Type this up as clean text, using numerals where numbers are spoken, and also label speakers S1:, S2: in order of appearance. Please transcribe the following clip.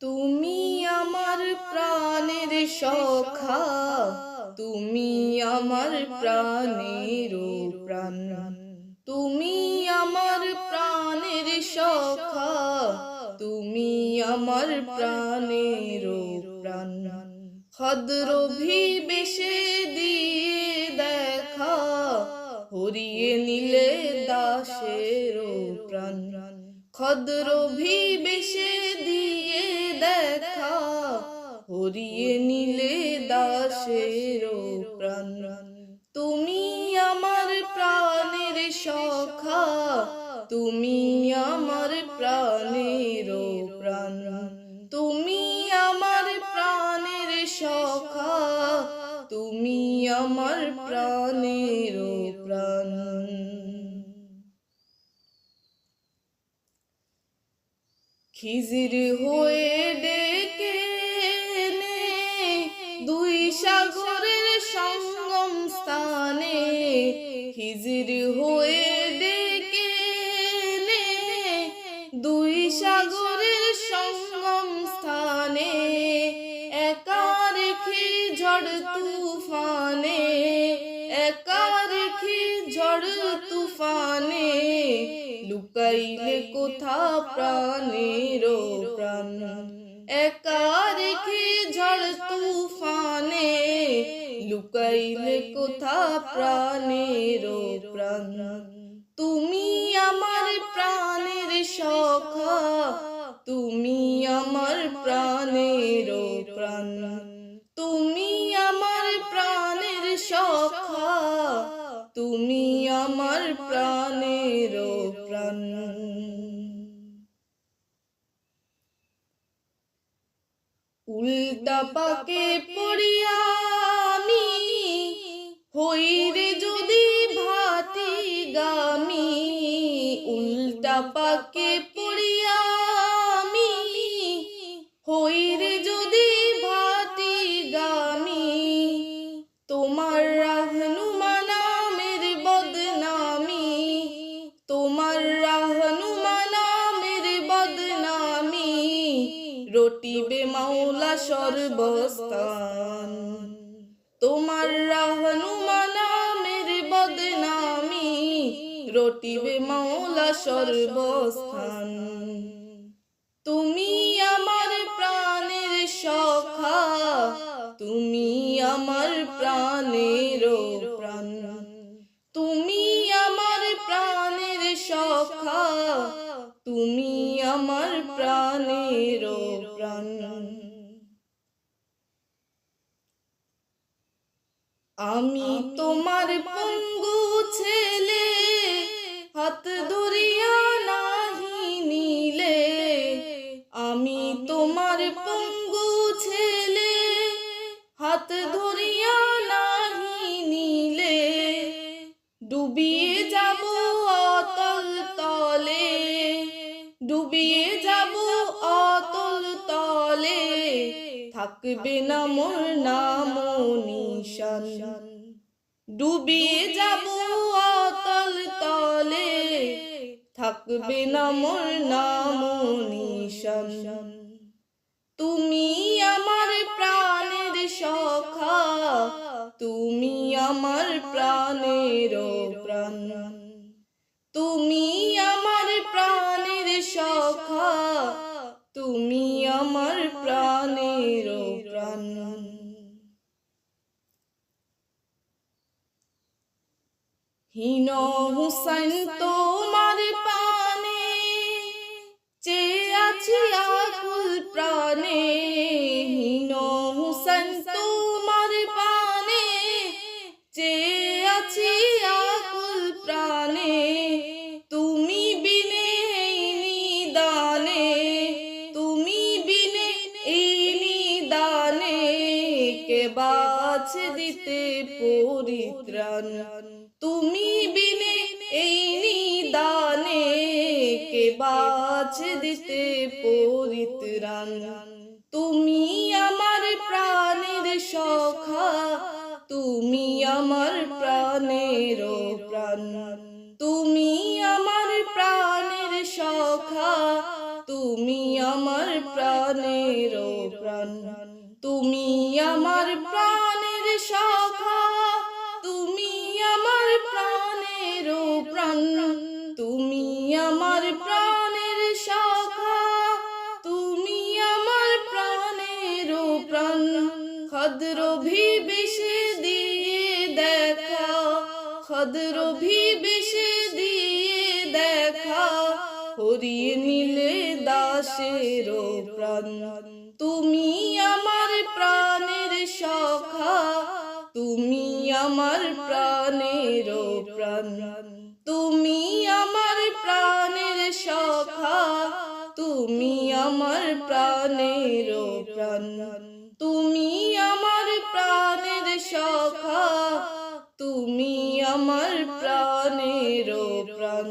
S1: তুমি আমার প্রাণের সখা, তুমি আমার প্রাণের প্রাণ, তুমি আমার প্রাণের সখা, তুমি আমার প্রাণের প্রাণ। খদ্রভি বেশে দিয়ে দেখা, হরিয়ে নিলে দাসের প্রাণ। খদ্রভি বেশে দিয়ে দেখা, হরিয়ে নিলে দাসের প্রাণ। তুমি আমার প্রাণের সখা, তুমি আমার প্রাণের প্রাণ, তুমি আমার প্রাণের সখা, তুমি আমার প্রাণের প্রাণ। খিজির হয়ে ডেকে নে দুই সাগরের সঙ্গম স্থানে, খিজির হয়ে ডেকে নে দুই সাগরের সঙ্গম স্থানে। একা রেখে ঝড় তুফানে, একা রেখে ঝড় তুফানে, লুকাইলে কোথা প্রাণের প্রাণ। একা রেখে ঝড় তুফানে, লুকাইলে কোথা প্রাণের প্রাণ। তুমি আমার প্রাণের সখা, তুমি আমার প্রাণের প্রাণ, তুমি আমার প্রাণের সখা, তুমি আমার প্রাণের প্রাণ। উল্টা পাকে পড়িয়া আমি হইরে যদি ভাতি গামি, উল্টা পাকে পড়িয়া আমি হইরে যদি ভাতি গামি, তোমার রাহনুমা নামের বদনামি, তোমার রাহনুমা নামের বদনামি, রটিবে মাওলা সর্বস্থান। তোমার রাহনুমা নামের বদনামি, রটিবে মাওলা সর্বস্থান। তুমি আমার প্রাণের সখা, তুমি আমার প্রাণের প্রাণ, তুমি আমার প্রাণের সখা, তুমি আমার প্রাণের প্রাণ। আমি তোমার পঙ্গু ছেলে, হাত ধরিয়া নাহি নিলে, আমি তোমার পঙ্গু ছেলে, হাত ধরিয়া নাহি নিলে, ডুবিয়ে যাব অতল তলে, ডুবিয়ে যাব অতল তলে, থাকবে না মোর নাম নিশান। ডুবিয়ে যাব অতল তলে, থাকবে না মোর নাম নিশান। তুমি আমার প্রাণের সখা, তুমি আমার প্রাণের প্রাণ, তুমি আমার প্রাণের সখা, তুমি আমার প্রাণের প্রাণ। হীন হুসাইন তোমার পানে, চেয়ে আছি আকুল প্রাণে, হীন হুসাইন তোমার পানে, চেয়ে আছি আকুল প্রাণে। তুমি বিনে এই নিদানে, তুমি বিনে এই নিদানে, কে বাছে দিতে পরিত্রাণ। তুমি বিনে এই নিদানে, কে বাছে দিতে পরিত্রাণ। তুমি আমার প্রাণের সখা, তুমি আমার প্রাণের প্রাণ, তুমি আমার প্রাণের সখা, তুমি আমার প্রাণের প্রাণ, তুমি আমার প্রাণের সখা, তুমি আমার প্রাণের প্রাণ, তুমি আমার প্রাণের সখা, তুমি আমার প্রাণের প্রাণ। খদ্রভি বেশে দিয়ে দেখা, খদ্রভি বেশে দিয়ে দেখা, হরিয়ে নিলে দাসের প্রাণ। তুমি আমার প্রাণের সখা, তুমি আমার প্রাণের প্রাণ, তুমি আমার প্রাণের সখা, তুমি আমার প্রাণের প্রাণ, তুমি আমার প্রাণের সখা, তুমি আমার প্রাণের প্রাণ।